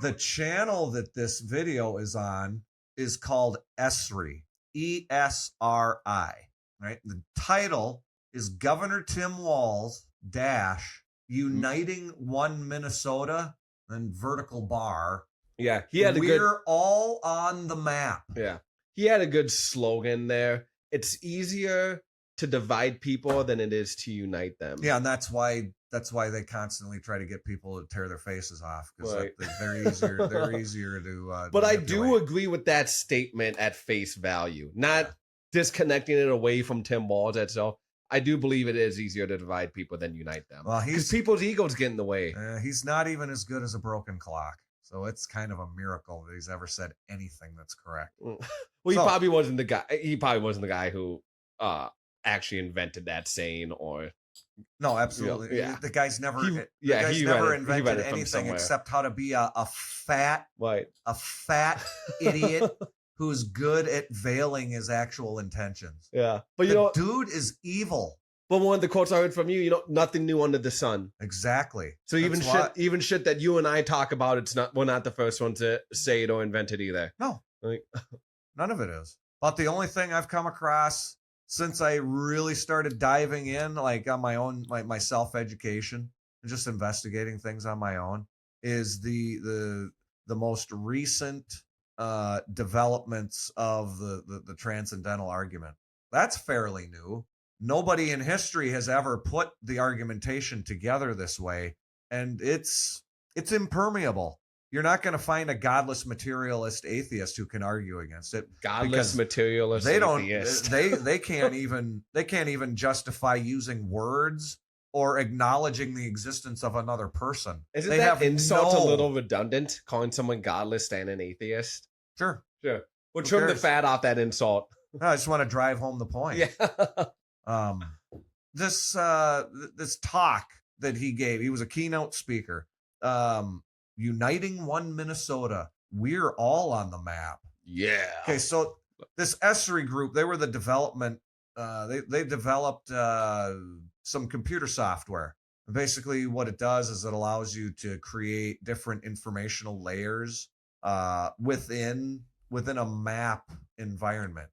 The channel that this video is on is called Esri, ESRI, right? The title is Governor Tim Walz dash Uniting One Minnesota and vertical bar. Yeah, he had We're all on the map. Yeah, he had a good slogan there. It's easier to divide people than it is to unite them. Yeah, and that's why they constantly try to get people to tear their faces off, because Right. they're easier. They're easier to. But I do manipulate. agree with that statement at face value, not disconnecting it away from Tim Walz itself. I do believe it is easier to divide people than unite them. Well, because people's egos get in the way. He's not even as good as a broken clock, so it's kind of a miracle that he's ever said anything that's correct. Well, he probably wasn't the guy. He probably wasn't the guy who actually invented that saying, or no, absolutely. Yeah. The guy's never. He never read invented it from anything somewhere. except how to be a fat idiot who's good at veiling his actual intentions. Yeah, but the dude is evil. But one of the quotes I heard from you, nothing new under the sun. Exactly. So even shit that you and I talk about, we're not the first one to say it or invent it either. No, none of it is. But the only thing I've come across since I really started diving in, like on my own, my self-education, and just investigating things on my own, is the most recent developments of the transcendental argument. That's fairly new. Nobody in history has ever put the argumentation together this way, and it's impermeable. You're not going to find a godless materialist atheist who can argue against it. Godless materialist atheist. They can't even justify using words or acknowledging the existence of another person. Isn't that insult a little redundant, calling someone godless and an atheist? Sure. We'll trim the fat off that insult. I just want to drive home the point. Yeah. This talk that he gave, he was a keynote speaker. Uniting One Minnesota. We're all on the map. Yeah. Okay, so this Esri group, they were the development. They developed some computer software. Basically, what it does is it allows you to create different informational layers within a map environment.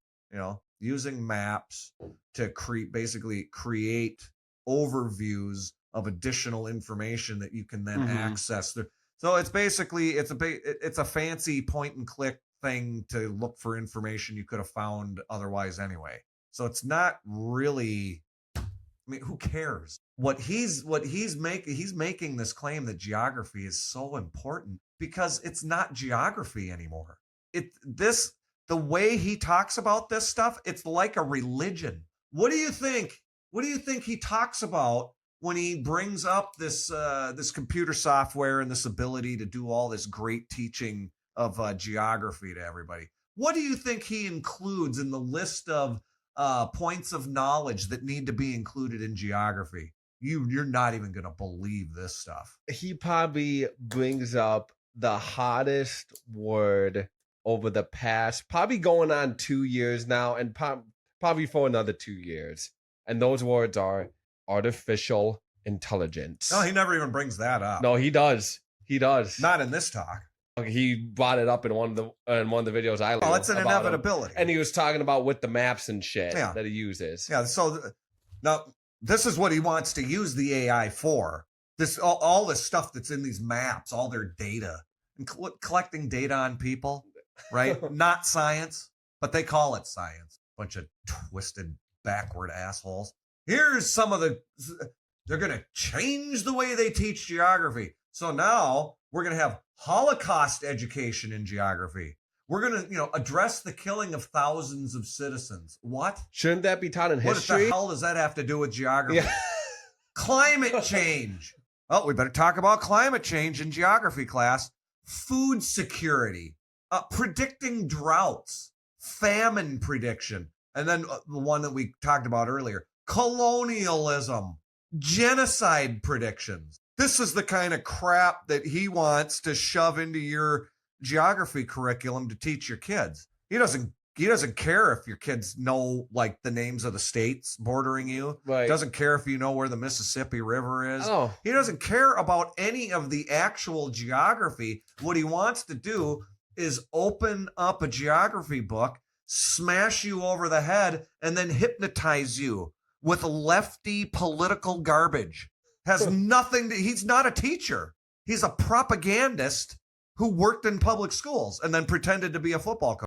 Using maps to create overviews of additional information that you can then access. So it's basically it's a fancy point and click thing to look for information you could have found otherwise anyway. So it's not really. I mean, who cares? He's making this claim that geography is so important because it's not geography anymore. The way he talks about this stuff, it's like a religion. What do you think? What do you think he talks about when he brings up this computer software and this ability to do all this great teaching of geography to everybody? What do you think he includes in the list of points of knowledge that need to be included in geography? You're not even going to believe this stuff. He probably brings up the hottest word over the past, probably going on 2 years now, and probably for another 2 years. And those words are artificial intelligence. No, he never even brings that up. No, he does. He does. Not in this talk. He brought it up in one of the videos I Oh, it's an inevitability. And he was talking about with the maps and shit that he uses. Yeah. So now this is what he wants to use the AI for. All this stuff that's in these maps, all their data, and collecting data on people. Right? Not science, but they call it science. Bunch of twisted, backward assholes. Here's some of they're going to change the way they teach geography. So now we're going to have Holocaust education in geography. We're going to, address the killing of thousands of citizens. What? Shouldn't that be taught in history? What the hell does that have to do with geography? Yeah. Climate change. Oh, we better talk about climate change in geography class. Food security. Predicting droughts, famine prediction, and then the one that we talked about earlier, colonialism, genocide predictions. This is the kind of crap that he wants to shove into your geography curriculum to teach your kids. He doesn't He doesn't care if your kids know like the names of the states bordering you. Right. Doesn't care if you know where the Mississippi River is. Oh. He doesn't care about any of the actual geography. What he wants to do is open up a geography book, smash you over the head, and then hypnotize you with lefty political garbage. Has nothing to, he's not a teacher. He's a propagandist who worked in public schools and then pretended to be a football coach.